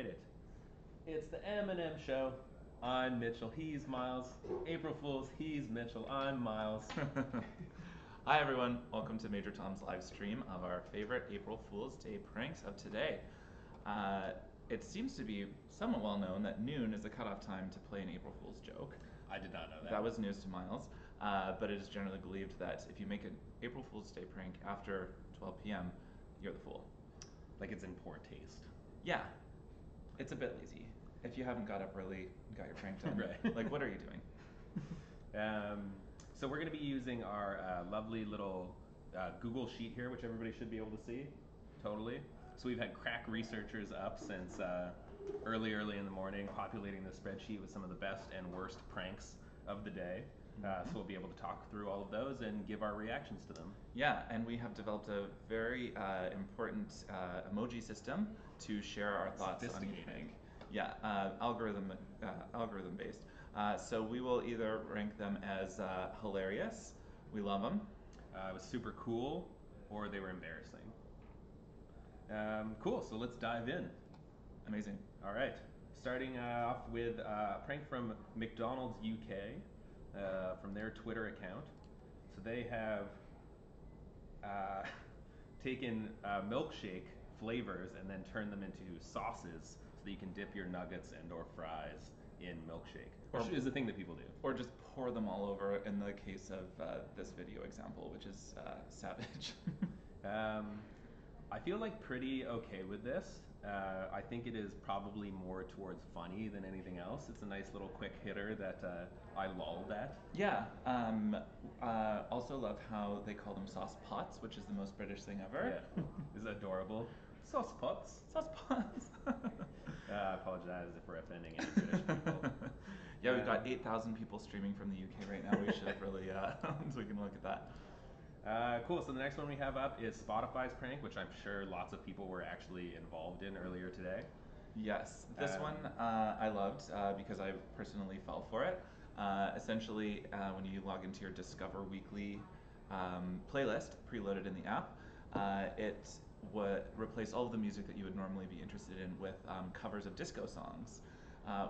made it. It's the M&M Show. I'm Mitchell, he's Miles. April Fools, he's Mitchell, I'm Miles. Hi everyone, welcome to Major Tom's live stream of our favorite April Fool's Day pranks of today. It seems to be somewhat well known that noon is the cutoff time to play an April Fool's joke. I did not know that. That was news to Miles, but it is generally believed that if you make an April Fool's Day prank after 12 p.m., you're the fool. Like it's in poor taste. Yeah, it's a bit lazy. If you haven't got up early, got your prank done, Right. like what are you doing? So we're going to be using our lovely little Google Sheet here, which everybody should be able to see. Totally. So we've had crack researchers up since early in the morning, populating the spreadsheet with some of the best and worst pranks of the day. So we'll be able to talk through all of those and give our reactions to them. Yeah, and we have developed a very important emoji system to share our thoughts on each prank. Yeah, algorithm based. So we will either rank them as hilarious, we love them. It was super cool, or they were embarrassing. Cool, so let's dive in. Amazing. All right, starting off with a prank from McDonald's UK, from their Twitter account. So they have taken milkshake flavors and then turned them into sauces so that you can dip your nuggets and or fries in milkshake, which is a thing that people do. Or just pour them all over in the case of this video example, which is savage. I feel like pretty okay with this. I think it is probably more towards funny than anything else. It's a nice little quick hitter that I lolled at. Yeah. Also love how they call them sauce pots, which is the most British thing ever. Yeah. Is adorable. Sauce pots. Sauce pots. I apologize if we're offending any British people. Yeah, we've got 8,000 people streaming from the UK right now. We should have really, so we can look at that. Cool, so the next one we have up is Spotify's prank, which I'm sure lots of people were actually involved in earlier today. Yes, this one I loved because I personally fell for it. Essentially, when you log into your Discover Weekly playlist preloaded in the app, it would replace all of the music that you would normally be interested in with covers of disco songs,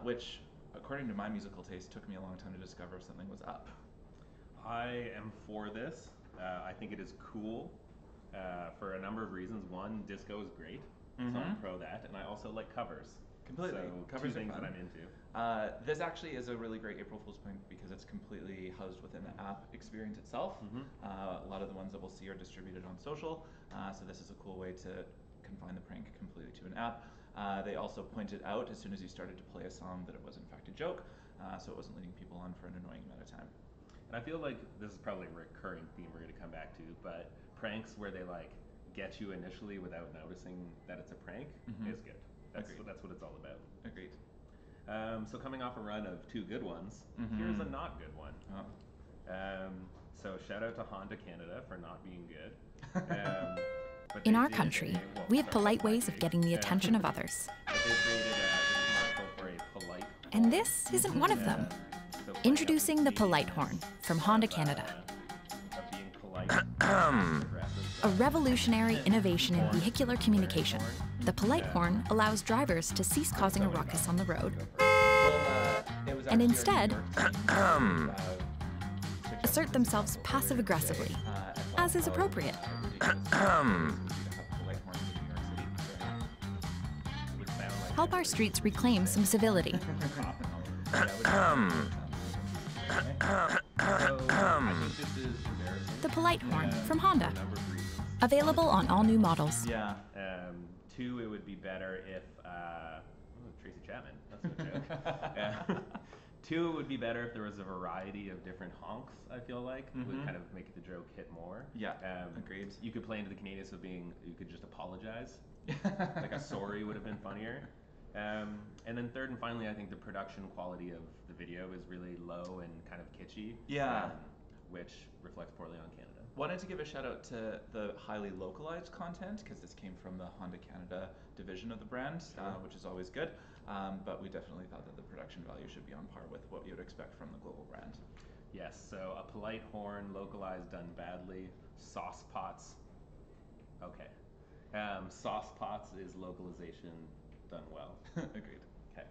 which, according to my musical taste, took me a long time to discover if something was up. I am for this. I think it is cool for a number of reasons. One, disco is great, so I'm pro that, and I also like covers. Completely. So Covers two things are fun. that I'm into. This actually is a really great April Fool's prank because it's completely housed within the app experience itself. A lot of the ones that we'll see are distributed on social, so this is a cool way to confine the prank completely to an app. They also pointed out as soon as you started to play a song that it was in fact a joke, so it wasn't leading people on for an annoying amount of time. And I feel like this is probably a recurring theme we're going to come back to, but pranks where they like get you initially without noticing that it's a prank is good. That's what it's all about. Agreed. So coming off a run of two good ones, here's a not good one. So shout out to Honda Canada for not being good. In our country, we have polite ways of getting the attention of others. But they created this commercial for a polite And this isn't one of them. Introducing the Polite Horn from Honda Canada. Of being polite, A revolutionary innovation in vehicular communication. The Polite Horn allows drivers to cease causing a ruckus on the road and instead assert themselves passive-aggressively, as is appropriate. Help our streets reclaim some civility. The Polite Horn from Honda. Available on all new models. Yeah. Two, it would be better if Tracy Chapman. That's a joke. Two, it would be better if there was a variety of different honks. I feel like would kind of make the joke hit more. Yeah. Agreed. You could play into the Canadians of being. You could just apologize. Like a sorry would have been funnier. And then third and finally, I think the production quality of the video is really low and kind of kitschy. Yeah. Which reflects poorly on Canada. Wanted to give a shout out to the highly localized content because this came from the Honda Canada division of the brand, which is always good. But we definitely thought that the production value should be on par with what you would expect from the global brand. Yes, so a polite horn, localized, done badly. Sauce pots. Okay. Sauce pots is localization done well. Agreed. Okay.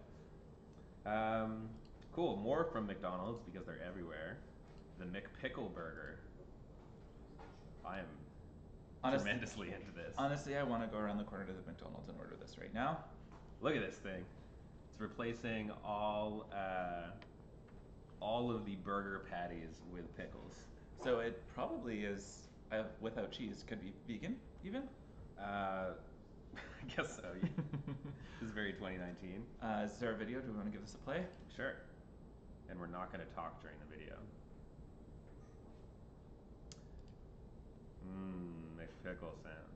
Cool. More from McDonald's because they're everywhere. The McPickle Burger. I am tremendously into this. Honestly, I want to go around the corner to the McDonald's and order this right now. Look at this thing. It's replacing all of the burger patties with pickles. So it probably is without cheese. Could be vegan even. I guess so. Yeah. This is very 2019. Is there a video? Do we want to give this a play? Sure. And we're not going to talk during the video. McPickle sound.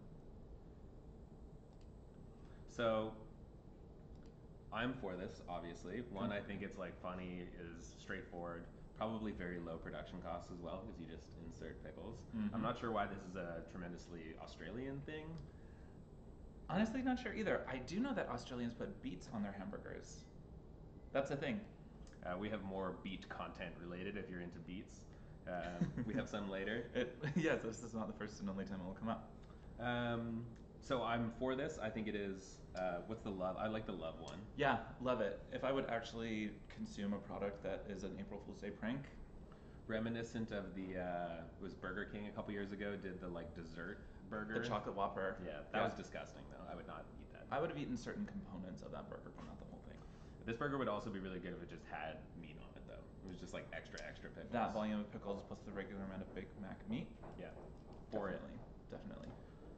So, I'm for this, obviously. One, I think it's like funny, is straightforward, probably very low production costs as well, because you just insert pickles. I'm not sure why this is a tremendously Australian thing. Honestly, not sure either. I do know that Australians put beets on their hamburgers. That's a thing. We have more beet content related if you're into beets. We have some later. Yes, this is not the first and only time it will come up. So I'm for this. I think it is, what's the love? I like the love one. Yeah, love it. If I would actually consume a product that is an April Fool's Day prank. Reminiscent of the, it was Burger King a couple years ago, did the like dessert burger. The chocolate Whopper. Yeah, that was disgusting though. I would not eat that. I would have eaten certain components of that burger, but not the whole thing. This burger would also be really good if it just had meat on it though. It was just like extra pickles. That volume of pickles plus the regular amount of Big Mac meat. Yeah. Definitely.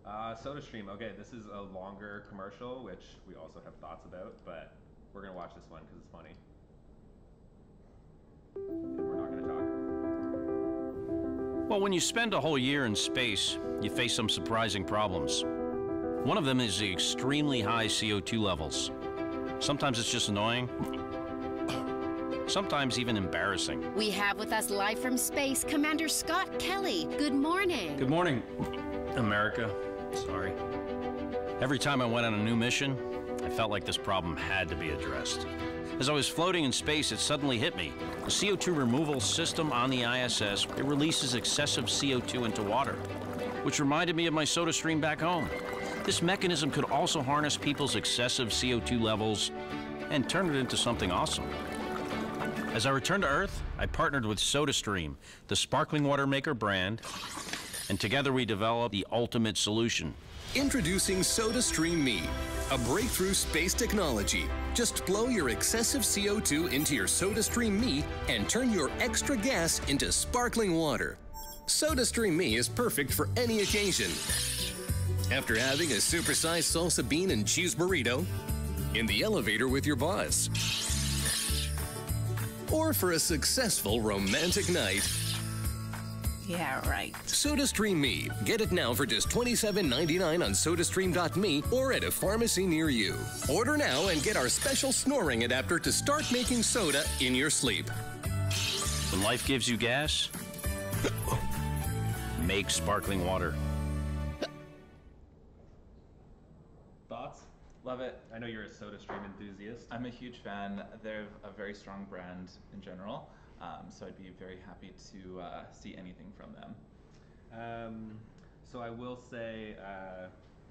SodaStream. Okay, this is a longer commercial, which we also have thoughts about, but we're gonna watch this one because it's funny. And we're not gonna talk. Well, when you spend a whole year in space, you face some surprising problems. One of them is the extremely high CO2 levels. Sometimes it's just annoying. Sometimes even embarrassing. We have with us live from space Commander Scott Kelly. Good morning. Good morning, America. Sorry. Every time I went on a new mission, I felt like this problem had to be addressed. As I was floating in space, it suddenly hit me. The CO2 removal system on the ISS, it releases excessive CO2 into water, which reminded me of my SodaStream back home. This mechanism could also harness people's excessive CO2 levels and turn it into something awesome. As I returned to Earth, I partnered with SodaStream, the sparkling water maker brand, and together we developed the ultimate solution. Introducing SodaStream Me, a breakthrough space technology. Just blow your excessive CO2 into your SodaStream Me and turn your extra gas into sparkling water. SodaStream Me is perfect for any occasion. After having a supersized salsa bean and cheese burrito, in the elevator with your boss, or for a successful romantic night. Yeah, right. SodaStream Me. Get it now for just $27.99 on SodaStream.me or at a pharmacy near you. Order now and get our special snoring adapter to start making soda in your sleep. When life gives you gas, make sparkling water. Thoughts? Love it. I know you're a SodaStream enthusiast. I'm a huge fan. They're a very strong brand in general, so I'd be very happy to see anything from them. So I will say,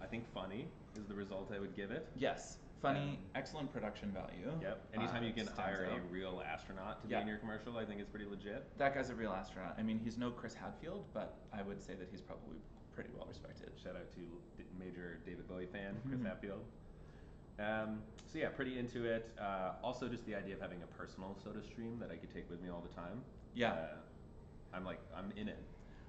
I think funny is the result I would give it. Yes, funny, excellent production value. Yep. Anytime you can hire out. a real astronaut to be in your commercial, I think it's pretty legit. That guy's a real astronaut. I mean, he's no Chris Hadfield, but I would say that he's probably pretty well respected. Shout out to major David Bowie fan, Chris Hadfield. So yeah, pretty into it. Also, just the idea of having a personal SodaStream that I could take with me all the time. Yeah. I'm in it.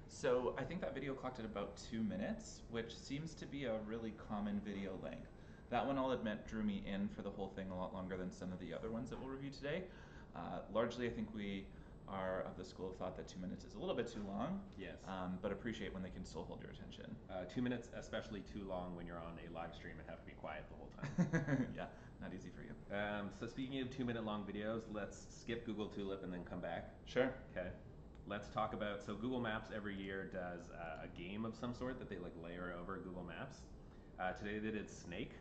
So I think that video clocked at about 2 minutes, which seems to be a really common video length. That one, I'll admit, drew me in for the whole thing a lot longer than some of the other ones that we'll review today. Largely, I think we are of the school of thought that 2 minutes is a little bit too long. Yes. But appreciate when they can still hold your attention. 2 minutes, especially too long when you're on a live stream and have to be quiet the whole time. Yeah, not easy for you. So speaking of 2 minute long videos, let's skip Google Tulip and then come back. Sure. Okay. Let's talk about, so Google Maps every year does a game of some sort that they like layer over Google Maps. Today they did Snake.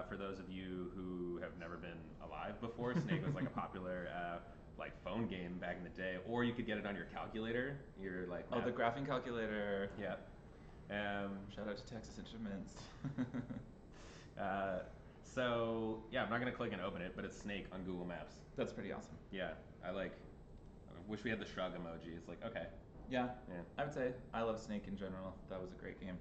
For those of you who have never been alive before, Snake was like a popular like phone game back in the day, or you could get it on your calculator. You're like, oh, the graphing calculator. Yeah. Shout out to Texas Instruments. So yeah, I'm not gonna click and open it, but it's Snake on Google Maps. That's pretty awesome. Yeah, I wish we had the shrug emoji. It's like, okay. Yeah. Yeah. I would say I love Snake in general. That was a great game.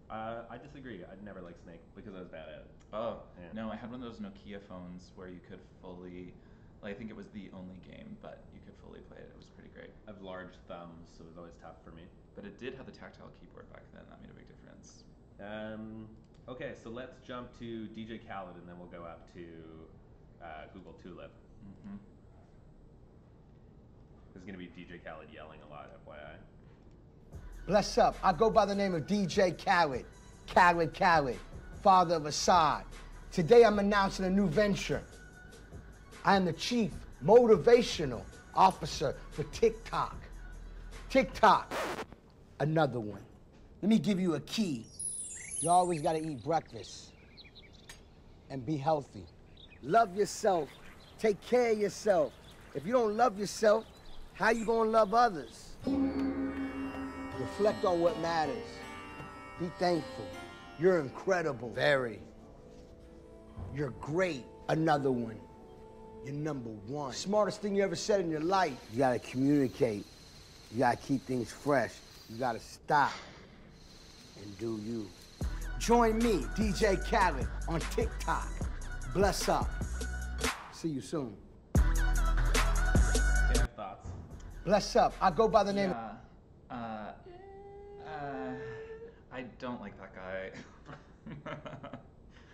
I disagree. I'd never liked Snake because I was bad at it. Oh, Yeah. no, I had one of those Nokia phones where you could fully, like, I think it was the only game, but you could fully play it. It was pretty great. I have large thumbs, so it was always tough for me. But it did have the tactile keyboard back then. That made a big difference. Okay, so let's jump to DJ Khaled, and then we'll go up to Google Tulip. Mm-hmm. There's gonna be DJ Khaled yelling a lot, FYI. Bless up. I go by the name of DJ Khaled. Khaled, father of Assad. Today I'm announcing a new venture. I am the chief motivational officer for TikTok. TikTok, another one. Let me give you a key. You always gotta eat breakfast and be healthy. Love yourself. Take care of yourself. If you don't love yourself, how you gonna love others? Reflect on what matters. Be thankful. You're incredible. Very. You're great. Another one. You're number one. Smartest thing you ever said in your life. You gotta communicate. You gotta keep things fresh. You gotta stop and do you. Join me, DJ Khaled, on TikTok. Bless up. See you soon. Okay, I have thoughts. Bless up. I go by the name of... I don't like that guy.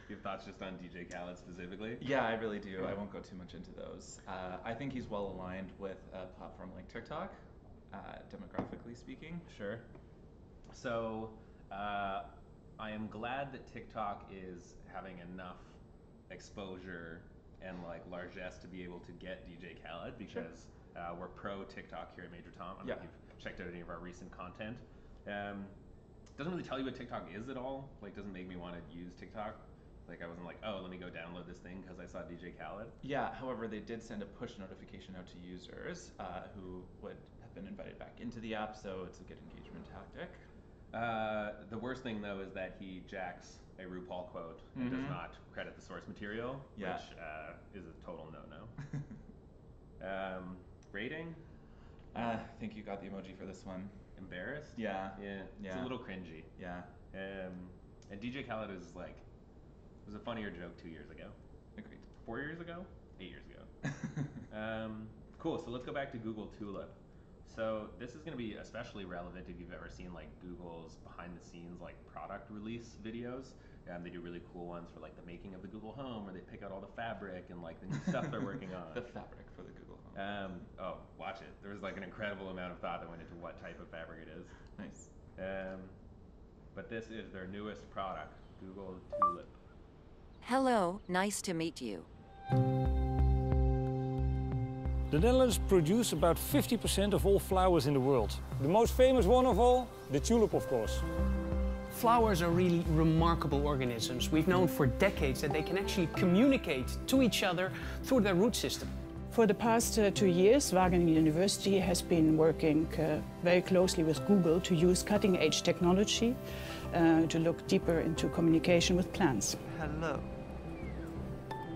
You have thoughts just on DJ Khaled specifically? Yeah, I really do. I won't go too much into those. I think he's well aligned with a platform like TikTok, demographically speaking. Sure. So, I am glad that TikTok is having enough exposure and like largesse to be able to get DJ Khaled because we're pro TikTok here at Major Tom. I don't know if you've checked out any of our recent content. Doesn't really tell you what TikTok is at all. Like, doesn't make me want to use TikTok. Like, I wasn't like, oh, let me go download this thing because I saw DJ Khaled. Yeah, however, they did send a push notification out to users who would have been invited back into the app, so it's a good engagement tactic. The worst thing, though, is that he jacks a RuPaul quote and does not credit the source material, which is a total no-no. Rating? I think you got the emoji for this one. Embarrassed? Yeah. It's a little cringy. Yeah. And DJ Khaled is like, it was a funnier joke 2 years ago. Agreed. 4 years ago? 8 years ago. Cool, so let's go back to Google Tulip. So this is going to be especially relevant if you've ever seen like Google's behind the scenes like product release videos. They do really cool ones for like the making of the Google Home, or they pick out all the fabric and like the new stuff they're working on. The fabric for the Google Home. Oh, watch it. There was like an incredible amount of thought that went into what type of fabric it is. Nice. But this is their newest product, Google Tulip. Hello, nice to meet you. The Netherlands produce about 50% of all flowers in the world. The most famous one of all, the tulip, of course. Flowers are really remarkable organisms. We've known for decades that they can actually communicate to each other through their root system. For the past 2 years, Wageningen University has been working very closely with Google to use cutting-edge technology to look deeper into communication with plants. Hello.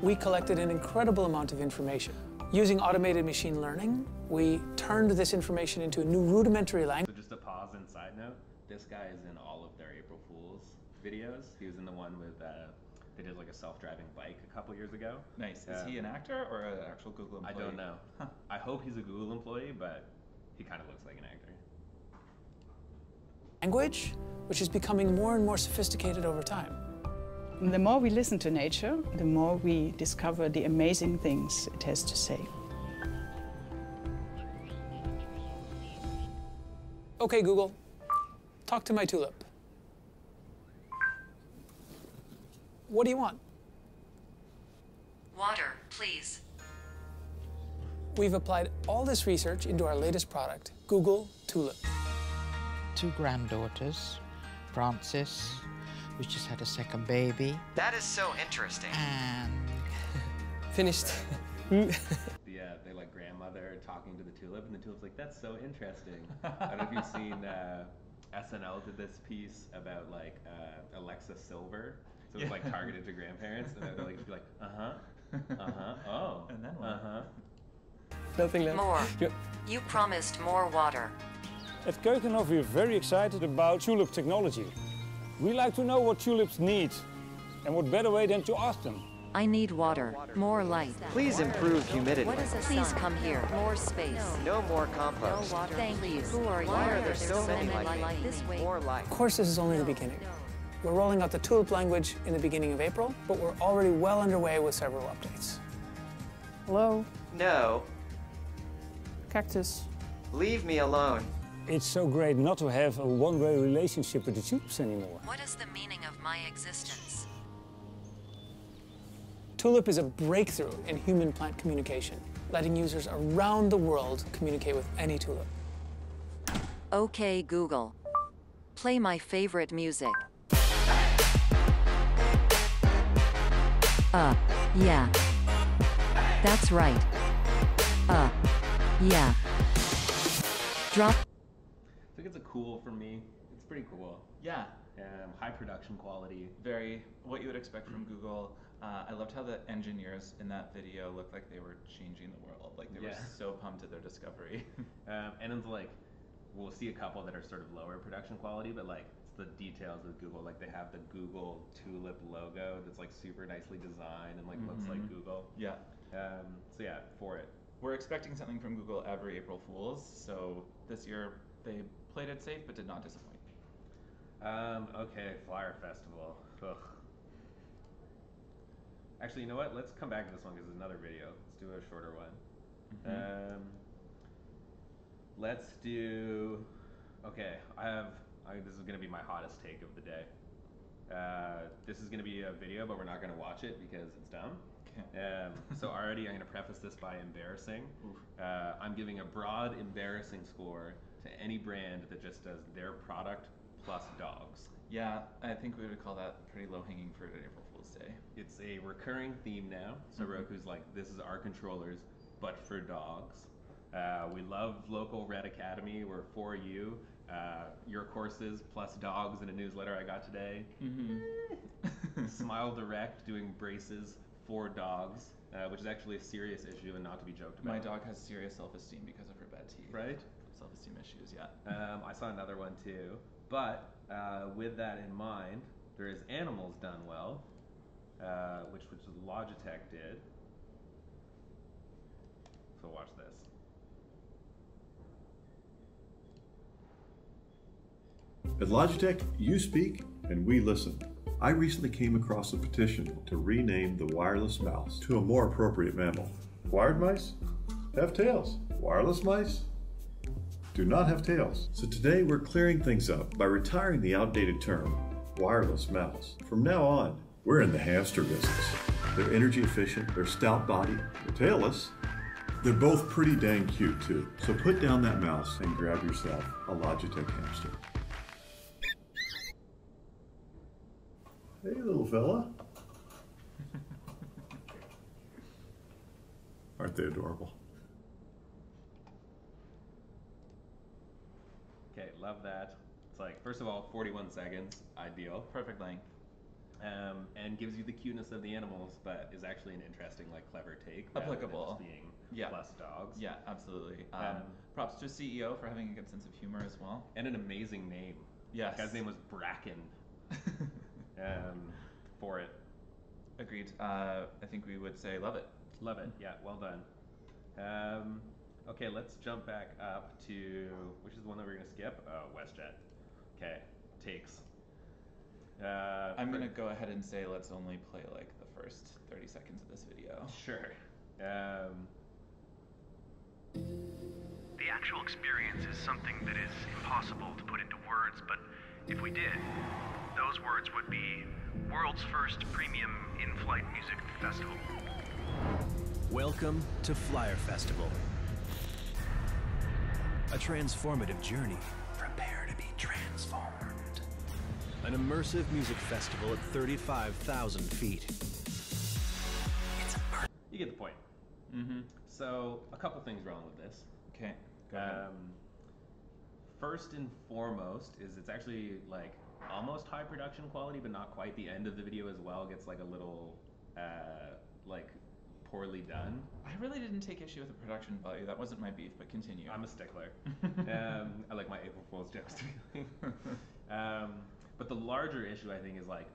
We collected an incredible amount of information. Using automated machine learning, we turned this information into a new rudimentary language. So just a pause and side note, this guy is in all of their April Fool's videos. He was in the one with, they did like a self-driving bike a couple years ago. Nice. Is he an actor or an actual Google employee? I don't know. Huh. I hope he's a Google employee, but he kind of looks like an actor. Language, which is becoming more and more sophisticated over time. The more we listen to nature, the more we discover the amazing things it has to say. Okay, Google, talk to my tulip. What do you want? Water, please. We've applied all this research into our latest product, Google Tulip. 2 granddaughters, Frances, who just had a second baby. That is so interesting. And... Finished. They like grandmother talking to the tulip, and the tulip's like, that's so interesting. I don't know if you've seen SNL did this piece about like Alexa Silver. It's So it's like targeted to grandparents, and they're like, just be like, oh, and then what? Nothing left. More. You promised more water. At Keukenhof, we're very excited about tulip technology. We like to know what tulips need, and what better way than to ask them. I need water, more light. Please improve humidity. What is a Please come here. More space. No more compost. No water, Thank please. you. Who are you? Why are there so many like this way? More light. Of course, this is only the beginning. We're rolling out the tulip language in the beginning of April, but we're already well underway with several updates. Hello? No. Cactus. Leave me alone. It's so great not to have a one-way relationship with the tulips anymore. What is the meaning of my existence? Tulip is a breakthrough in human-plant communication, letting users around the world communicate with any tulip. Okay, Google. Play my favorite music. Yeah. That's right. Yeah. Drop. I think it's a cool for me. It's pretty cool. Yeah. High production quality. Very what you would expect from Google. I loved how the engineers in that video looked like they were changing the world. Like they were so pumped at their discovery. And it's like, we'll see a couple that are sort of lower production quality, but like it's the details of Google. Like they have the Google tulip logo that's like super nicely designed and like looks like Google. Yeah. So yeah, for it. We're expecting something from Google every April Fools. So this year they played it safe but did not disappoint. Okay, Flyer Festival. Ugh. Actually, you know what? Let's come back to this one because it's another video. Let's do a shorter one. Let's do. Okay, this is gonna be my hottest take of the day. This is gonna be a video, but we're not gonna watch it because it's dumb. So already, I'm gonna preface this by embarrassing. I'm giving a broad embarrassing score to any brand that just does their product plus dogs. Yeah, I think we would call that pretty low-hanging fruit at April Fool's Day. It's a recurring theme now. So Roku's like, this is our controllers, but for dogs. We love local Red Academy. We're for you. Your courses plus dogs in a newsletter I got today. Smile Direct doing braces for dogs, which is actually a serious issue and not to be joked about. My dog has serious self-esteem because of her bad teeth. Right? Self-esteem issues, yeah. I saw another one too. But with that in mind, there is Animals Done Well, which Logitech did. So watch this. At Logitech, you speak and we listen. I recently came across a petition to rename the wireless mouse to a more appropriate mammal. Wired mice have tails. Wireless mice do not have tails. So today we're clearing things up by retiring the outdated term, wireless mouse. From now on, we're in the hamster business. They're energy efficient, they're stout bodied, they're tailless. They're both pretty dang cute too. So put down that mouse and grab yourself a Logitech hamster. Hey, little fella. Aren't they adorable? Okay, love that. It's like, first of all, 41 seconds, ideal. Perfect length. And gives you the cuteness of the animals, but is actually an interesting, like, clever take. Applicable. Just being plus dogs. Yeah, absolutely. Props to CEO for having a good sense of humor as well. And an amazing name. Yes. The guy's name was Bracken. For it. Agreed. I think we would say love it. Love it. Yeah, well done. Okay, let's jump back up to, which is the one that we're going to skip? Oh, WestJet. Okay, takes. I'm going to go ahead and say let's only play like the first 30 seconds of this video. Sure. The actual experience is something that is impossible to put into words, but if we did, those words would be world's first premium in-flight music festival. Welcome to Flyer Festival. A transformative journey. Prepare to be transformed. An immersive music festival at 35,000 feet. You get the point. So, a couple things wrong with this. Okay, go ahead. First and foremost is it's actually like almost high production quality, but not quite. The end of the video as well gets like a little like poorly done. I really didn't take issue with the production value. That wasn't my beef, but continue. I'm a stickler. I like my April Fool's jokes to be but the larger issue, I think, is like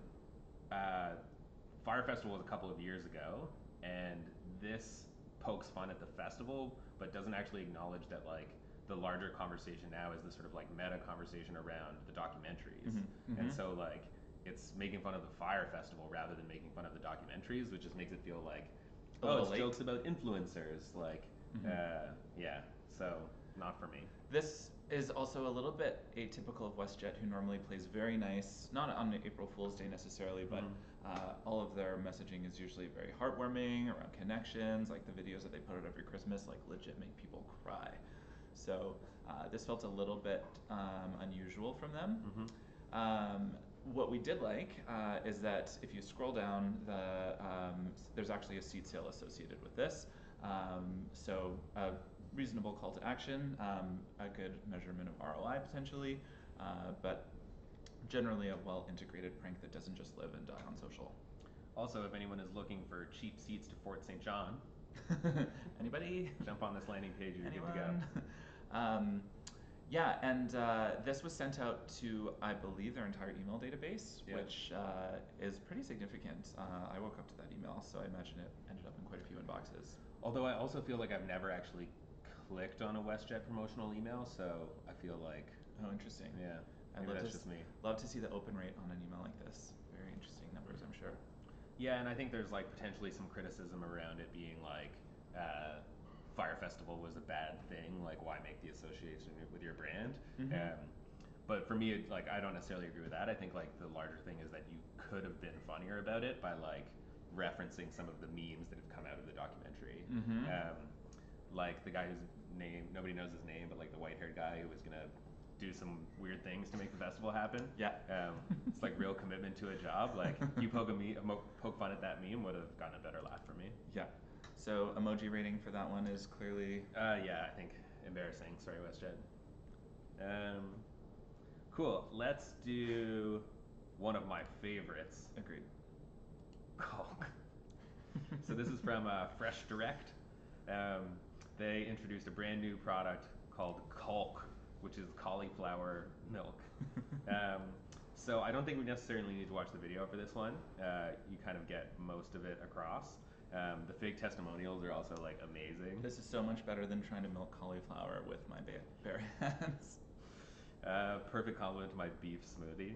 Fire Festival was a couple of years ago, and this pokes fun at the festival, but doesn't actually acknowledge that like the larger conversation now is this sort of like meta conversation around the documentaries. And so like it's making fun of the Fire Festival rather than making fun of the documentaries, which just makes it feel like, oh, it's jokes about influencers. Like, yeah, so not for me. This is also a little bit atypical of WestJet, who normally plays very nice, not on April Fool's Day necessarily, but all of their messaging is usually very heartwarming, around connections, like the videos that they put out every Christmas, like legit make people cry. So this felt a little bit unusual from them. What we did like is that if you scroll down, there's actually a seat sale associated with this. So a reasonable call to action, a good measurement of ROI potentially, but generally a well-integrated prank that doesn't just live and die on social. Also, if anyone is looking for cheap seats to Fort St. John, anybody? Jump on this landing page, you're good to go. Yeah, and this was sent out to, I believe, their entire email database, which is pretty significant. I woke up to that email, so I imagine it ended up in quite a few inboxes. Although I also feel like I've never actually clicked on a WestJet promotional email, so I feel like... Oh, interesting. Yeah, maybe that's just me. Love to see the open rate on an email like this. Very interesting numbers, I'm sure. Yeah, and I think there's like potentially some criticism around it being like, Fire Festival was a bad thing, like why make the association with your brand? But for me, like I don't necessarily agree with that. I think like the larger thing is that you could have been funnier about it by like referencing some of the memes that have come out of the documentary. Like the guy whose name, nobody knows his name, but like the white-haired guy who was gonna do some weird things to make the festival happen. Yeah. It's like real commitment to a job. Like you poke fun at that meme would have gotten a better laugh for me. Yeah. So emoji rating for that one is clearly... yeah, I think embarrassing. Sorry, WestJet. Cool. Let's do one of my favorites. Agreed. Caulk. So this is from Fresh Direct. They introduced a brand new product called Caulk, which is cauliflower milk. So I don't think we necessarily need to watch the video for this one. You kind of get most of it across. The fake testimonials are also like amazing. This is so much better than trying to milk cauliflower with my bare hands. Perfect compliment to my beef smoothie.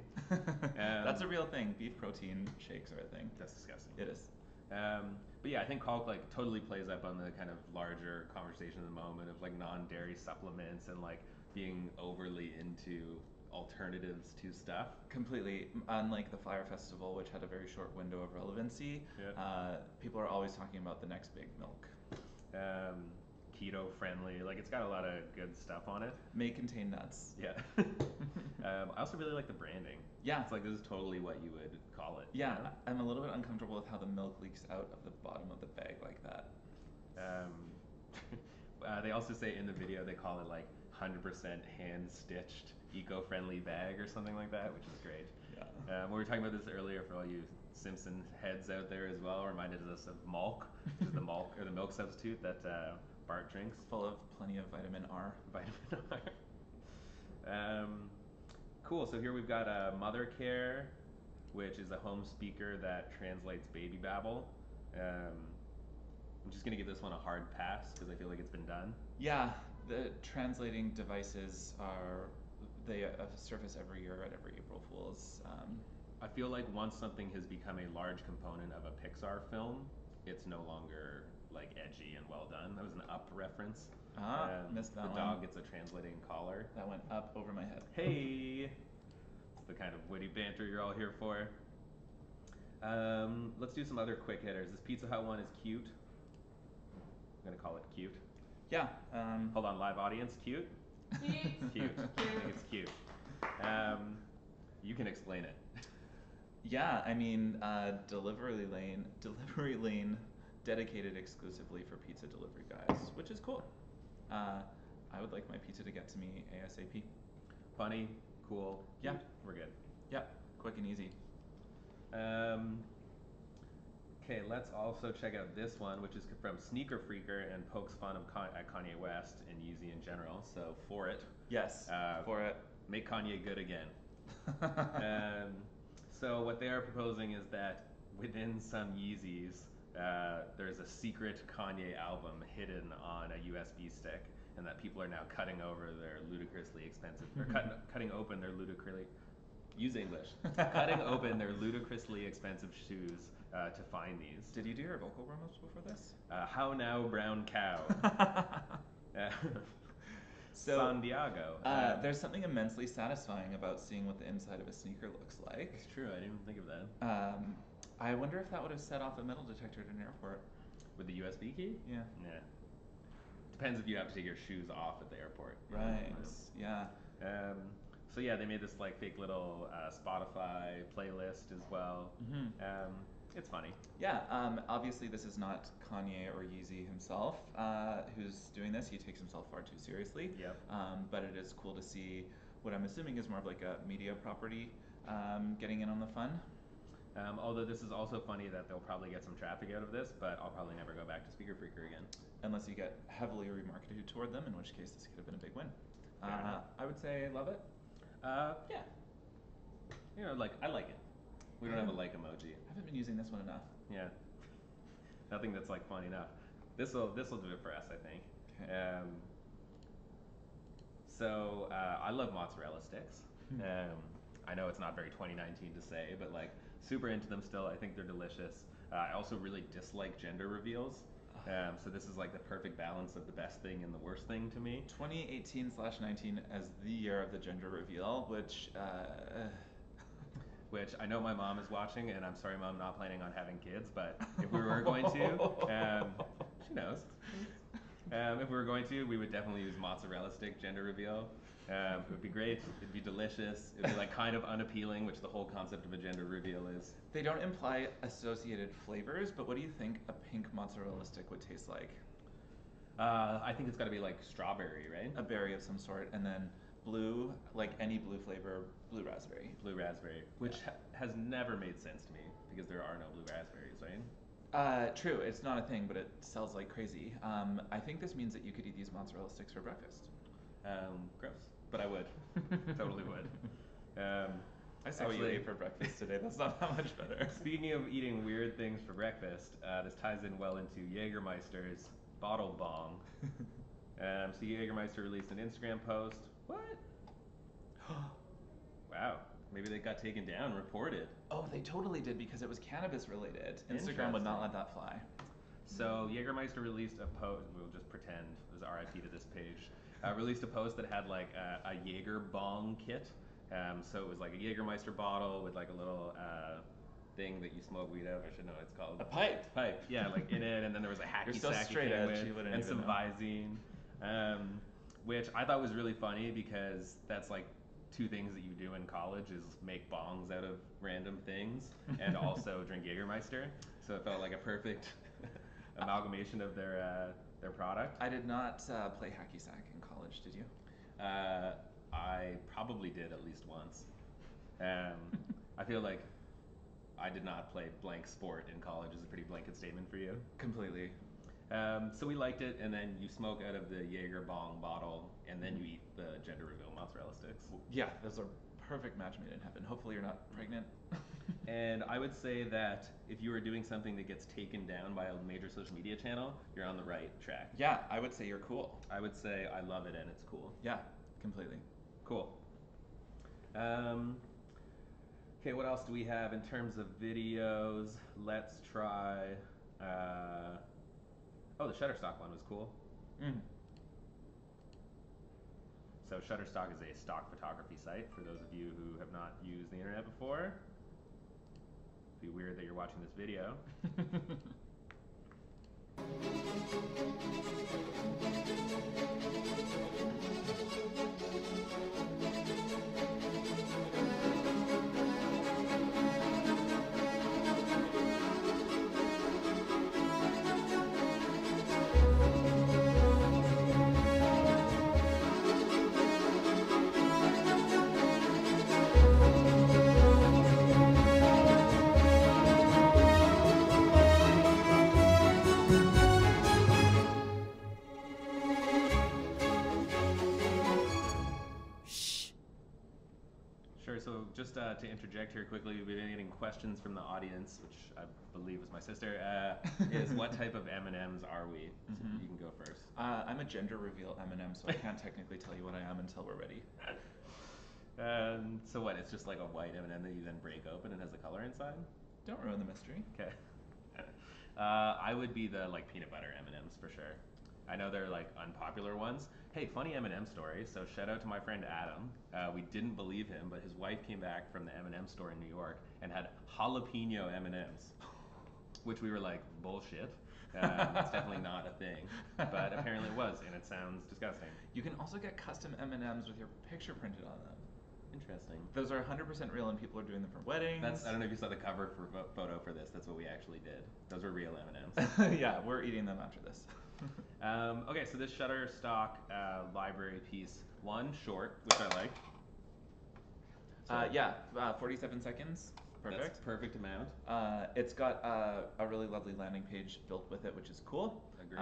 That's a real thing. Beef protein shakes are a thing. That's disgusting. It is. But yeah, I think Caulk like totally plays up on the kind of larger conversation of the moment of like non-dairy supplements and like being overly into alternatives to stuff. Completely. Unlike the Fire Festival, which had a very short window of relevancy, people are always talking about the next big milk. Keto friendly, like it's got a lot of good stuff on it. May contain nuts. Yeah. I also really like the branding. Yeah. It's like this is totally what you would call it. Yeah, you know? I'm a little bit uncomfortable with how the milk leaks out of the bottom of the bag like that. They also say in the video they call it like 100% hand-stitched eco-friendly bag or something like that, which is great. Yeah. We were talking about this earlier for all you Simpson heads out there as well. Reminded us of Malk, which is the milk substitute that Bart drinks. Full of plenty of vitamin R. Vitamin R. Cool, so here we've got Mother Care, which is a home speaker that translates baby babble. I'm just gonna give this one a hard pass because I feel like it's been done. Yeah, the translating devices they surface every year at every April Fool's. I feel like once something has become a large component of a Pixar film, it's no longer like edgy and well done. That was an Up reference. Missed that one. The dog gets a translating collar. That went up over my head. Hey! It's the kind of witty banter you're all here for. Let's do some other quick hitters. This Pizza Hut one is cute. I'm gonna call it cute. Yeah. Hold on, live audience. Cute? Cute. I think it's cute. You can explain it. Yeah, I mean, delivery lane dedicated exclusively for pizza delivery guys, which is cool. I would like my pizza to get to me ASAP. Funny, cool. Yeah. We're good. Yeah, quick and easy. Okay, let's also check out this one, which is from Sneaker Freaker and pokes fun of at Kanye West and Yeezy in general. So for it. Yes, for it. Make Kanye good again. So what they are proposing is that within some Yeezys, there's a secret Kanye album hidden on a USB stick, and that people are now cutting over their ludicrously expensive, or cutting open their cutting open their ludicrously expensive shoes to find these. Did you do your vocal promos before this? How now, brown cow? So, San Diego. There's something immensely satisfying about seeing what the inside of a sneaker looks like. It's true, I didn't even think of that. I wonder if that would have set off a metal detector at an airport. With the USB key? Yeah. Yeah. Depends if you have to take your shoes off at the airport. Right, yeah. So yeah, they made this like fake little Spotify playlist as well. It's funny. Yeah, obviously this is not Kanye or Yeezy himself who's doing this. He takes himself far too seriously. Yep. But it is cool to see what I'm assuming is more of like a media property getting in on the fun. Although this is also funny that they'll probably get some traffic out of this, but I'll probably never go back to Speaker Freaker again. Unless you get heavily remarketed toward them, in which case this could have been a big win. I would say love it. Yeah. You know, like, I like it. We don't have a like emoji. I haven't been using this one enough. Yeah. Nothing that's like fun enough. This'll do it for us, I think. Okay. So I love mozzarella sticks. I know it's not very 2019 to say, but like super into them still. I think they're delicious. I also really dislike gender reveals. So this is like the perfect balance of the best thing and the worst thing to me. 2018/19 as the year of the gender reveal, which I know my mom is watching, and I'm sorry, Mom, not planning on having kids, but if we were going to, she knows. If we were going to, we would definitely use mozzarella stick gender reveal. It would be great. It'd be delicious. It'd be like kind of unappealing, which the whole concept of a gender reveal is. They don't imply associated flavors, but what do you think a pink mozzarella stick would taste like? I think it's got to be like strawberry, right? A berry of some sort, and then blue, like any blue flavor, blue raspberry. Blue raspberry, which has never made sense to me because there are no blue raspberries, right? True, it's not a thing, but it sells like crazy. I think this means that you could eat these mozzarella sticks for breakfast. Gross, but I would. Totally would. I saw what you ate for breakfast today. That's not that much better. Speaking of eating weird things for breakfast, this ties in well into Jägermeister's bottle bong. So Jägermeister released an Instagram post. What? Wow. Maybe they got taken down, reported. Oh, they totally did because it was cannabis related. Instagram would not let that fly. So Jägermeister released a post, we'll just pretend it was RIP to this page, released a post that had like a Jaeger bong kit. So it was like a Jägermeister bottle with like a little thing that you smoke weed out of. I should know what it's called. A pipe. Pipe, yeah, like in it, and then there was a hacky You're so sack straight it came edge, with, and some Visine, which I thought was really funny because that's like two things that you do in college is make bongs out of random things and also drink Jägermeister. So it felt like a perfect amalgamation of their product. I did not play hacky sack in college, did you? I probably did at least once. I feel like I did not play blank sport in college is a pretty blanket statement for you. Completely. So we liked it, and then you smoke out of the Jaeger bong bottle, and then you eat the gender reveal mozzarella sticks. Yeah, those are perfect match made in heaven. Hopefully you're not pregnant. And I would say that if you are doing something that gets taken down by a major social media channel, you're on the right track. Yeah, I would say you're cool. I would say I love it and it's cool. Yeah, completely. Cool. Okay, what else do we have in terms of videos? Let's try. Oh, the Shutterstock one was cool. So Shutterstock is a stock photography site for those of you who have not used the internet before. It'd be weird that you're watching this video. just to interject here quickly, we've been getting questions from the audience, which I believe was my sister, is what type of M&Ms are we? So you can go first. I'm a gender reveal M&M, so I can't technically tell you what I am until we're ready. So what, it's just like a white M&M that you then break open and has a color inside? Don't ruin the mystery. Okay. I would be the like peanut butter M&Ms for sure. I know they're like unpopular ones. Hey, funny M&M story. So shout out to my friend Adam. We didn't believe him, but his wife came back from the M&M store in New York and had jalapeno M&Ms, which we were like, bullshit. It's definitely not a thing, but apparently it was, and it sounds disgusting. You can also get custom M&Ms with your picture printed on them. Interesting. Those are 100% real, and people are doing them for weddings. I don't know if you saw the cover for photo for this. That's what we actually did. Those were real M&Ms. Yeah, we're eating them after this. Okay, so this Shutterstock library piece, one short, which I like. 47 seconds. Perfect. That's perfect amount. It's got a really lovely landing page built with it, which is cool. Agreed.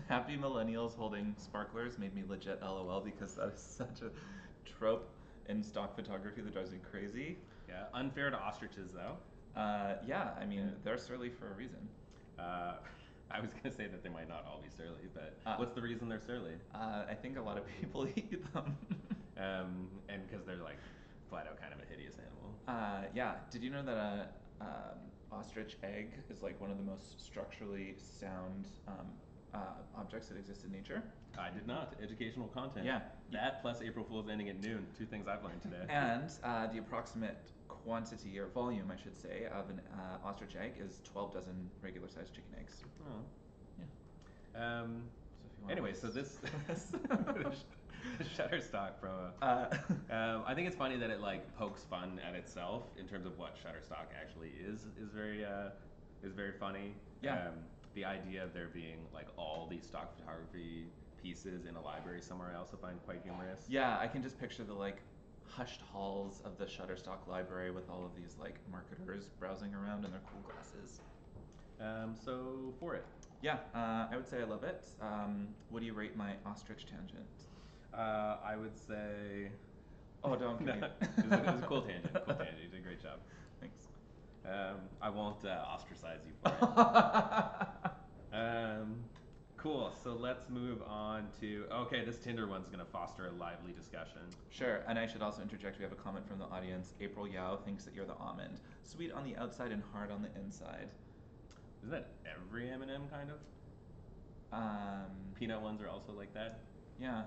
Happy millennials holding sparklers made me legit LOL because that is such a trope in stock photography that drives me crazy. Yeah, unfair to ostriches though. They're surly for a reason. I was gonna say that they might not all be surly, but what's the reason they're surly? I think a lot of people eat them. And because they're like flat out kind of a hideous animal. Did you know that ostrich egg is like one of the most structurally sound objects that exist in nature? I did not. Educational content. Yeah. That plus April Fool's ending at noon. Two things I've learned today. And the approximate quantity or volume, I should say, of an ostrich egg is 12 dozen regular-sized chicken eggs. Oh. Yeah. Anyway, so this Shutterstock promo. I think it's funny that it like pokes fun at itself in terms of what Shutterstock actually is very funny. Yeah. The idea of there being like all these stock photography pieces in a library somewhere else, I find quite humorous. Yeah, I can just picture the like hushed halls of the Shutterstock library with all of these like marketers browsing around in their cool glasses. So for it. Yeah, I would say I love it. What do you rate my ostrich tangent? I would say. Oh, don't give me. It was a cool tangent. Cool tangent. You did a great job. Thanks. I won't ostracize you for it. Cool. So let's move on to. Okay, this Tinder one's gonna foster a lively discussion. Sure, and I should also interject. We have a comment from the audience. April Yao thinks that you're the almond, sweet on the outside and hard on the inside. Isn't that every M&M kind of? Peanut ones are also like that. Yeah.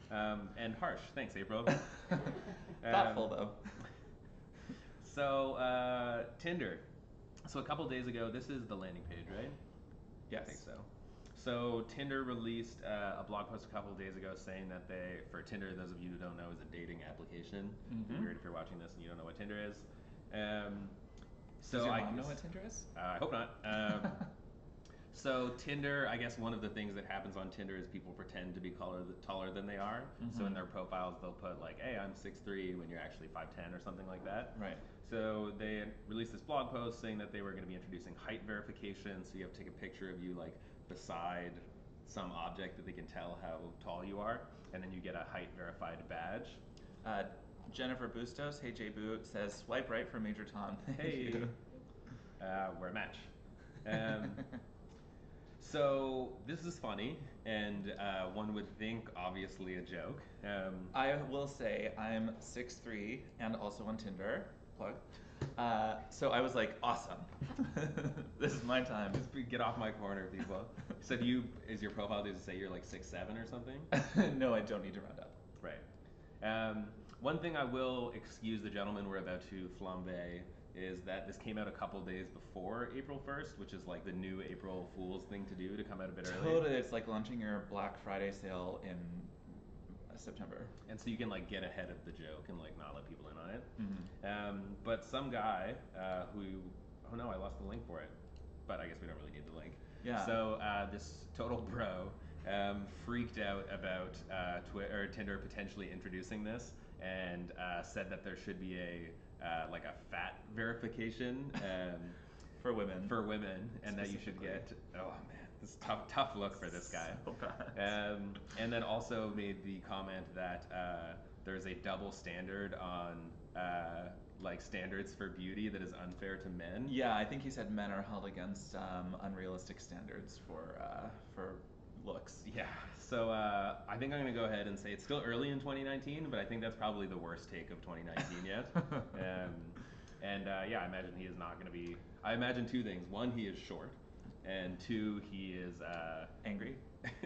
And harsh. Thanks, April. Thoughtful though. So Tinder. So a couple days ago, this is the landing page, right? Yes. I think so. So Tinder released a blog post a couple days ago saying that Tinder, those of you who don't know, is a dating application. Mm-hmm. Weird if you're watching this and you don't know what Tinder is. Does your mom know what Tinder is? I hope not. So Tinder, I guess one of the things that happens on Tinder is people pretend to be taller than they are. Mm-hmm. So in their profiles, they'll put like, hey, I'm 6'3", when you're actually 5'10", or something like that. Right. So they released this blog post saying that they were going to be introducing height verification. So you have to take a picture of you like beside some object that they can tell how tall you are, and then you get a height verified badge. Jennifer Bustos, hey J Boo, says swipe right for Major Tom. Hey. We're a match. So this is funny, and one would think obviously a joke. I will say I'm 6'3" and also on Tinder. Plug. So I was like, awesome. This is my time. Just get off my corner, people. So is your profile, does it say you're like 6'7" or something? No, I don't need to round up. Right. One thing I will excuse the gentleman we're about to flambe is that this came out a couple days before April 1st, which is like the new April Fool's thing to do, to come out a bit early. Totally, it's like launching your Black Friday sale in September. And so you can like get ahead of the joke and like not let people in on it. Mm-hmm. But some guy who, oh no, I lost the link for it, but I guess we don't really need the link. Yeah. So this total bro freaked out about Tinder potentially introducing this, and said that there should be a fat verification for women, and that you should get. Oh man, this is tough look for this guy. So bad. And then also made the comment that there's a double standard on like standards for beauty that is unfair to men. Yeah, I think he said men are held against unrealistic standards for looks. Yeah. So I think I'm gonna go ahead and say it's still early in 2019, but I think that's probably the worst take of 2019 yet. Yeah, I imagine he is not gonna be. I imagine two things: one, he is short, and two, he is angry,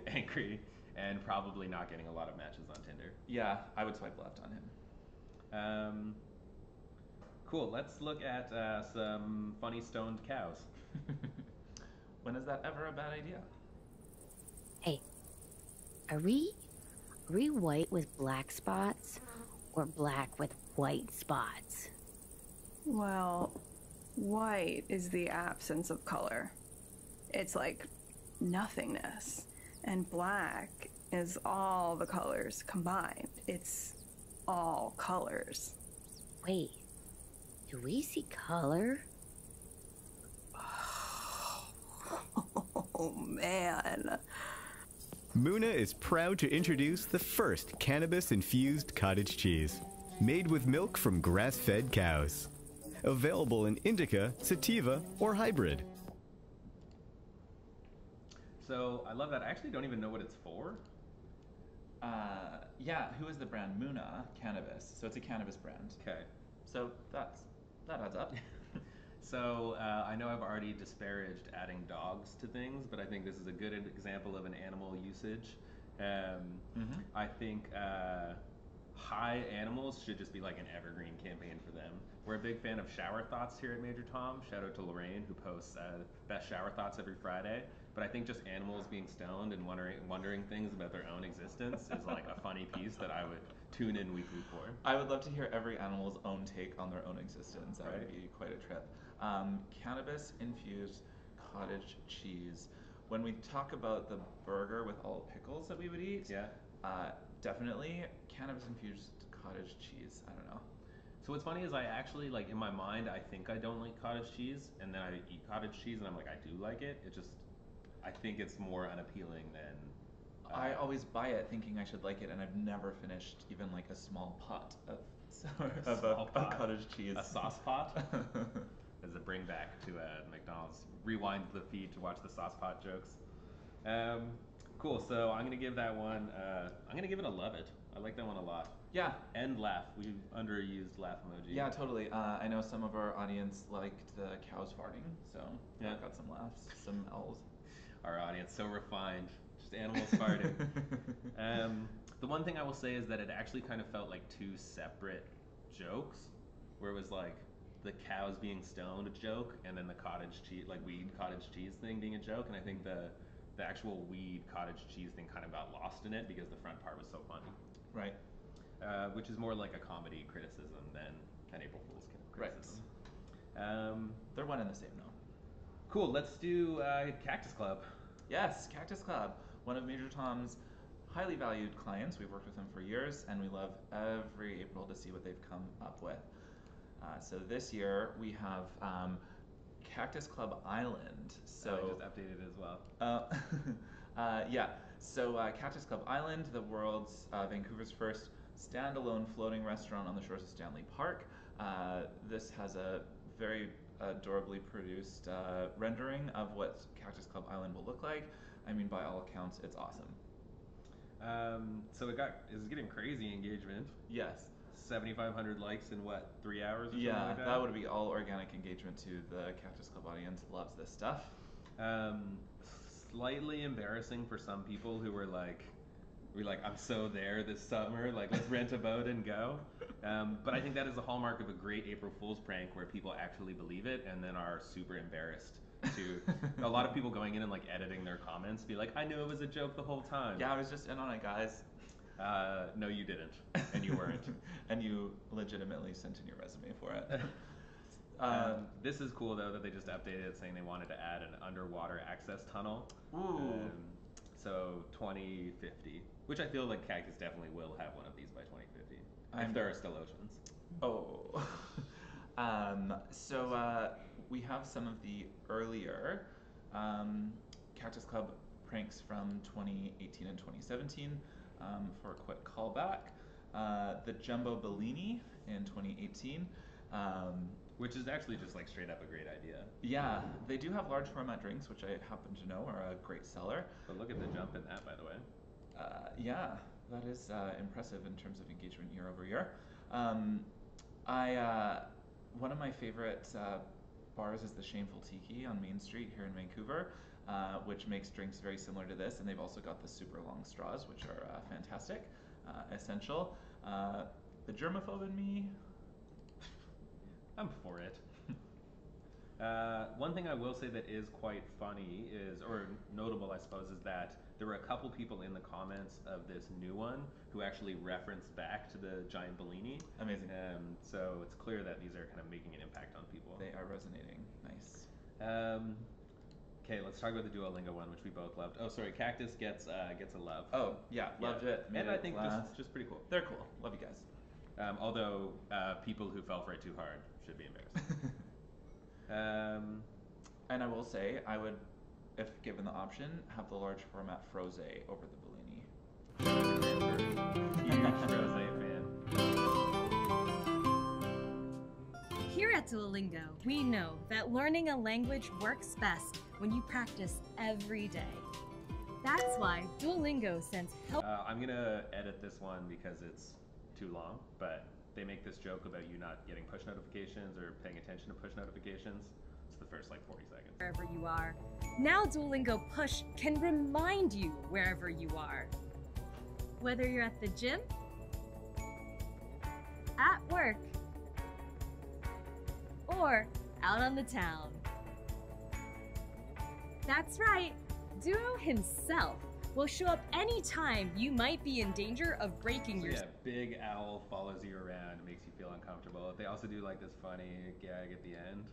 angry, and probably not getting a lot of matches on Tinder. Yeah, I would swipe left on him. Cool. Let's look at some funny stoned cows. When is that ever a bad idea? Hey, are we white with black spots or black with white spots? Well, white is the absence of color. It's like nothingness. And black is all the colors combined. It's all colors. Wait, do we see color? Oh, man. Muna is proud to introduce the first cannabis-infused cottage cheese, made with milk from grass-fed cows. Available in indica, sativa, or hybrid. So I love that. I actually don't even know what it's for. Yeah, who is the brand? Muna Cannabis. So it's a cannabis brand. Okay. So that adds up. So I know I've already disparaged adding dogs to things, but I think this is a good example of an animal usage. I think high animals should just be like an evergreen campaign for them. We're a big fan of shower thoughts here at Major Tom. Shout out to Lorraine, who posts best shower thoughts every Friday. But I think just animals being stoned and wondering things about their own existence is like a funny piece that I would tune in weekly for. I would love to hear every animal's own take on their own existence. That would be quite a trip. Cannabis-infused cottage cheese. When we talk about the burger with all pickles that we would eat, definitely cannabis-infused cottage cheese. I don't know. So what's funny is I actually, like, in my mind, I think I don't like cottage cheese, and then I eat cottage cheese, and I'm like, I do like it. It just, I think it's more unappealing than... I always buy it thinking I should like it, and I've never finished even like a small pot of cottage cheese. A sauce pot? As a bring back to McDonald's. Rewind the feed to watch the sauce pot jokes. Cool, so I'm going to give that one, I'm going to give it a love it. I like that one a lot. Yeah. And laugh. We underused laugh emoji. Yeah, totally. I know some of our audience liked the cows farting, so I got some laughs, some L's. Our audience, so refined. Just animals farting. The one thing I will say is that it actually kind of felt like two separate jokes, where it was like the cows being stoned a joke, and then the cottage cheese, like weed cottage cheese thing being a joke, and I think the actual weed cottage cheese thing kind of got lost in it because the front part was so funny. Right. Which is more like a comedy criticism than an April Fool's criticism. Right. They're one and the same, though. Cool. Let's do Cactus Club. Yes, Cactus Club. One of Major Tom's highly valued clients. We've worked with them for years, and we love every April to see what they've come up with. So this year we have Cactus Club Island. So I just updated it as well. Yeah. So Cactus Club Island, the world's Vancouver's first standalone floating restaurant on the shores of Stanley Park. This has a very adorably produced rendering of what Cactus Club Island will look like. I mean, by all accounts, it's awesome. So it's getting crazy engagement. Yes. 7,500 likes in what, 3 hours or something like that? That would be all organic engagement to the Cactus Club audience. Loves this stuff. Slightly embarrassing for some people who were like, I'm so there this summer, like let's rent a boat and go. But I think that is the hallmark of a great April Fool's prank where people actually believe it and then are super embarrassed to a lot of people going in and like editing their comments, be like, I knew it was a joke the whole time. Yeah, I was just in on it, guys. No, you didn't, and you weren't. And you legitimately sent in your resume for it. This is cool though that they just updated it saying they wanted to add an underwater access tunnel. Ooh. So 2050, which I feel like Cactus definitely will have one of these by 2050, if there are still oceans. Oh. So we have some of the earlier Cactus Club pranks from 2018 and 2017 for a quick callback. the Jumbo Bellini in 2018. Which is actually just like straight up a great idea. Yeah, they do have large format drinks, which I happen to know are a great seller. But look at the jump in that, by the way. Yeah, that is impressive in terms of engagement year over year. One of my favorite bars is the Shameful Tiki on Main Street here in Vancouver, which makes drinks very similar to this, and they've also got the super long straws, which are fantastic, essential. The germaphobe in me, I'm for it. One thing I will say that is quite funny or notable, I suppose, is that there were a couple people in the comments of this new one who actually referenced back to the giant Bellini. Amazing. So it's clear that these are kind of making an impact on people. They are resonating. Nice. Okay, let's talk about the Duolingo one, which we both loved. Oh, sorry, Cactus gets a love. Oh, yeah, loved it. And I think just pretty cool. They're cool. Love you guys. Although people who fell for it too hard should be embarrassed. And I will say, I would, if given the option, have the large format Froze over the Bellini. Huge Froze fan. Here at Duolingo, we know that learning a language works best when you practice every day. That's why Duolingo sends help. I'm gonna edit this one because it's too long, but they make this joke about you not getting push notifications or paying attention to push notifications. It's the first like 40 seconds. Wherever you are. Now Duolingo Push can remind you wherever you are. Whether you're at the gym, at work, or out on the town. That's right, Duo himself will show up anytime you might be in danger of breaking your... Yeah, big owl follows you around, makes you feel uncomfortable. They also do like this funny gag at the end.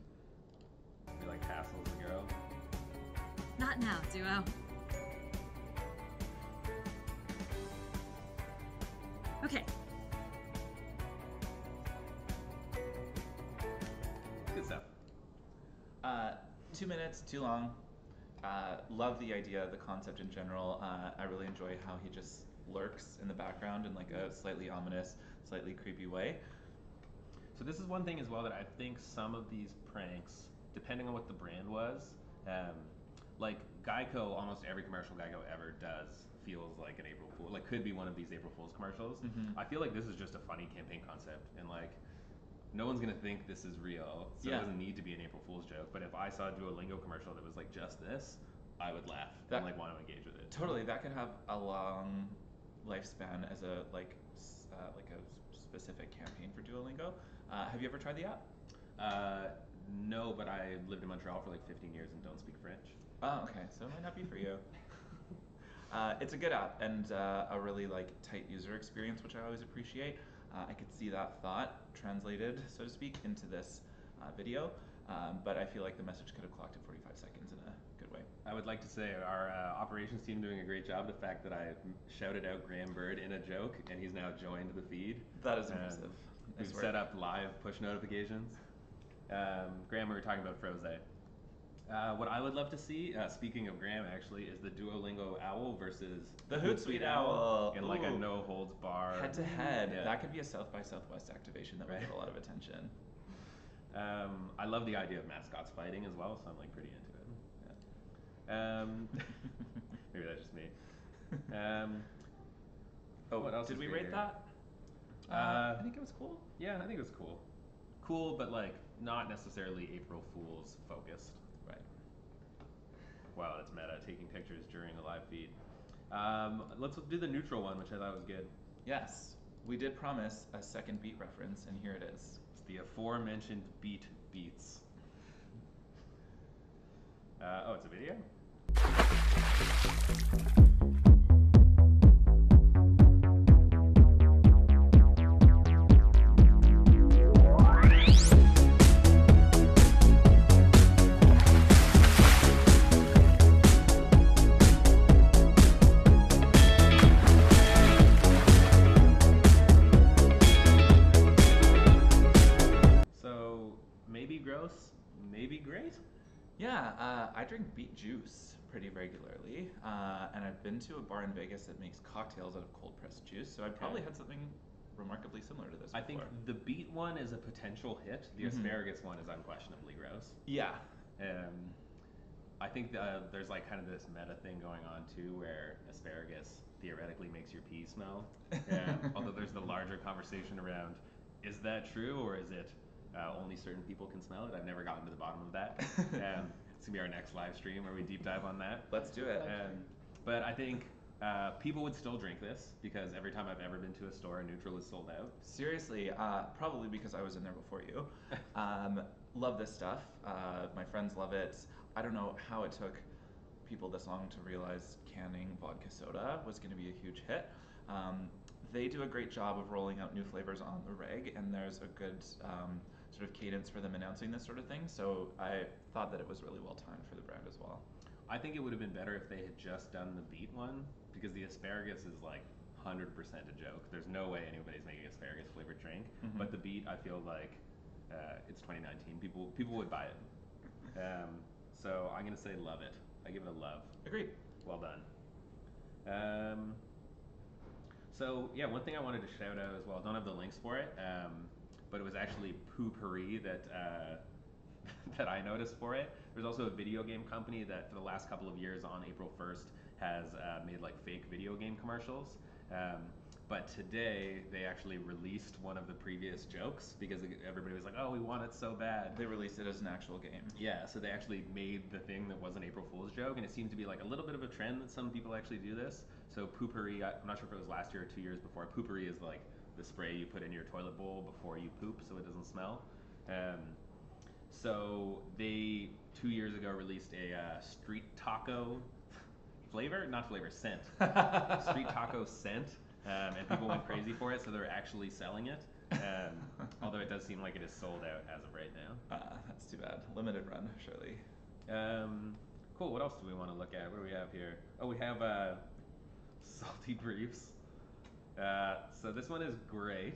He like hassles the girl. Not now, Duo. Okay. Good stuff. 2 minutes, too long. Love the idea, the concept in general. I really enjoy how he just lurks in the background in like a slightly ominous, slightly creepy way. So this is one thing as well that I think some of these pranks, depending on what the brand was, like Geico, almost every commercial Geico ever does feels like an April Fool, like could be one of these April Fool's commercials. Mm-hmm. I feel like this is just a funny campaign concept, and like no one's gonna think this is real, so it doesn't need to be an April Fool's joke. But if I saw a Duolingo commercial that was like just this, I would laugh and like want to engage with it. Totally, that could have a long lifespan as a like a specific campaign for Duolingo. Have you ever tried the app? No, but I lived in Montreal for like 15 years and don't speak French. Oh, okay, so it might not be for you. It's a good app and a really like tight user experience, which I always appreciate. I could see that thought translated, so to speak, into this video, but I feel like the message could have clocked at 45 seconds in a good way. I would like to say our operations team doing a great job. The fact that I shouted out Graham Bird in a joke and he's now joined the feed. That is impressive. We've set up live push notifications. Graham, we were talking about Froze. What I would love to see, speaking of Graham actually, is the Duolingo Owl versus the Hootsuite Owl in like a no holds bar. Head to head. Yeah. That could be a South by Southwest activation that would get a lot of attention. I love the idea of mascots fighting as well, so I'm like pretty into it. Yeah. Maybe that's just me. What else did we rate that? I think it was cool. Yeah, I think it was cool. Cool, but like not necessarily April Fool's focused. Right. Wow, that's meta, taking pictures during the live feed. Let's do the neutral one, which I thought was good. Yes, we did promise a second beat reference, and here it is. It's the aforementioned beats. Oh, it's a video? Yeah, I drink beet juice pretty regularly, and I've been to a bar in Vegas that makes cocktails out of cold pressed juice, so I probably had something remarkably similar to this I before. think the beet one is a potential hit. The asparagus one is unquestionably gross. Yeah. I think there's like kind of this meta thing going on too, where asparagus theoretically makes your pee smell. Although there's the larger conversation around, is that true or is it only certain people can smell it? I've never gotten to the bottom of that. It's gonna be our next live stream where we deep dive on that. Let's do it. But I think people would still drink this because every time I've ever been to a store, Neutral is sold out. Seriously, probably because I was in there before you. Love this stuff. My friends love it. I don't know how it took people this long to realize canning vodka soda was going to be a huge hit. They do a great job of rolling out new flavors on the reg, and there's a good sort of cadence for them announcing this sort of thing. So I thought that it was really well timed for the brand as well. I think it would have been better if they had just done the beet one, because the asparagus is like 100% a joke. There's no way anybody's making asparagus flavored drink. But the beet, I feel like it's 2019. People would buy it. So I'm gonna say love it. I give it a love. Agreed. Well done. So yeah, one thing I wanted to shout out as well. I don't have the links for it, but it was actually Poopery that that I noticed for it. There's also a video game company that for the last couple of years on April 1st has made like fake video game commercials. But today they actually released one of the previous jokes because everybody was like, oh, we want it so bad. They released it as an actual game. Yeah, so they actually made the thing that was an April Fool's joke, and it seemed to be like a little bit of a trend that some people actually do this. So Poopery, I'm not sure if it was last year or 2 years before. Poopery is like the spray you put in your toilet bowl before you poop so it doesn't smell. So they 2 years ago released a street taco scent. Street taco scent. And people went crazy for it, so they're actually selling it. Although it does seem like it is sold out as of right now. That's too bad. Limited run, surely. Cool. What else do we want to look at? What do we have here? Oh, we have salty briefs. So this one is great.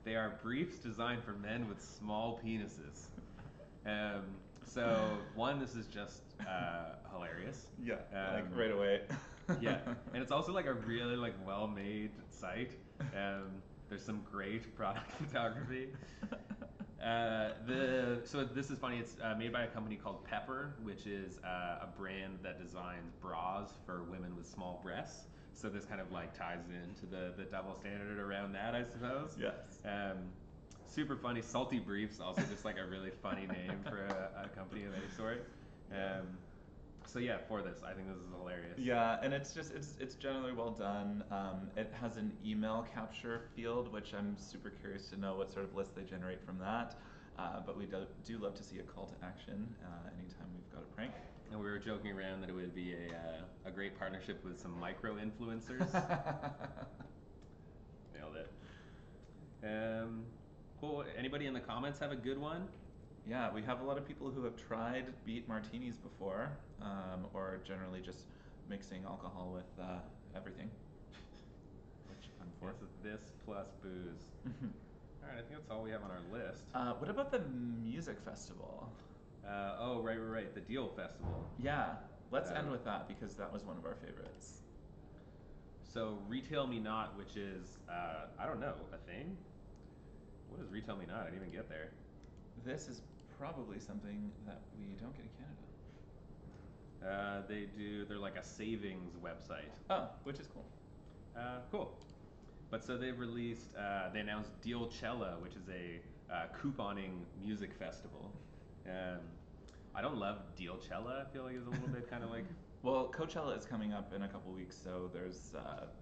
They are briefs designed for men with small penises. So one, this is just hilarious. Yeah, like right away. Yeah, and it's also like a really like well-made site. There's some great product photography. So this is funny. It's made by a company called Pepper, which is a brand that designs bras for women with small breasts. So this kind of like ties into the double standard around that, I suppose. Yes. Super funny. Salty Briefs, also just like a really funny name for a company of any sort. So yeah, for this, I think this is hilarious. Yeah, and it's generally well done. It has an email capture field, which I'm super curious to know what sort of list they generate from that. But we do love to see a call to action anytime we've got a prank. And we were joking around that it would be a great partnership with some micro influencers. Nailed it. Cool. Anybody in the comments have a good one? Yeah, we have a lot of people who have tried beet martinis before, or generally just mixing alcohol with everything. Which I'm for. This plus booze. All right, I think that's all we have on our list. What about the music festival? Oh, right. The Deal Festival. Yeah, let's end with that because that was one of our favorites. So Retail Me Not, which is, I don't know, a thing? What is Retail Me Not? I didn't even get there. This is probably something that we don't get in Canada. They're like a savings website. Oh, which is cool. Cool. But so they've released, they announced Dealchella, which is a couponing music festival. I don't love Dealchella. I feel like it's a little bit kind of like... Well, Coachella is coming up in a couple weeks, so there's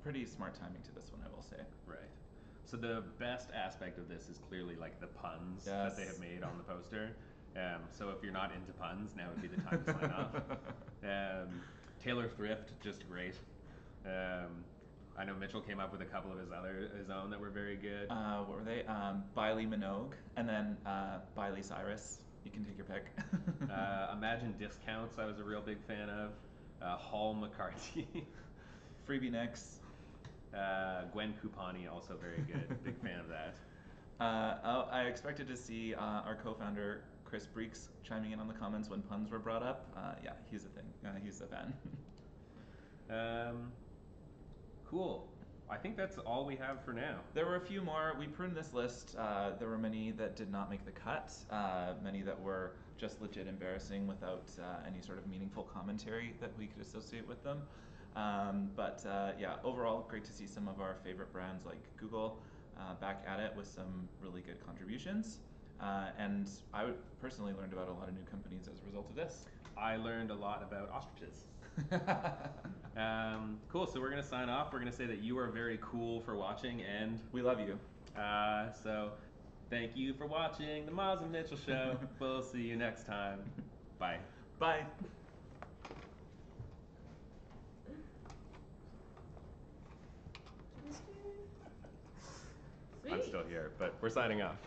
pretty smart timing to this one, I will say. Right. So the best aspect of this is clearly like the puns that they have made on the poster. So if you're not into puns, now would be the time to sign up. Taylor Thrift, just great. I know Mitchell came up with a couple of his own that were very good. What were they? Biley Minogue, and then Biley Cyrus. You can take your pick. Imagine Discounts, I was a real big fan of. Hall McCarthy. Freebie Nicks. Gwen Kupani, also very good. Big fan of that. I expected to see our co-founder Chris Breeks chiming in on the comments when puns were brought up. Yeah, he's a thing. He's a fan. Cool. I think that's all we have for now. There were a few more. We pruned this list. There were many that did not make the cut, many that were just legit embarrassing without any sort of meaningful commentary that we could associate with them. Yeah, overall, great to see some of our favorite brands like Google back at it with some really good contributions. And I personally learned about a lot of new companies as a result of this. I learned a lot about ostriches. Cool, so we're going to sign off. We're going to say that you are very cool for watching, and we love you. So thank you for watching The Miles and Mitchell Show. We'll see you next time. Bye. Bye. I'm still here, but we're signing off.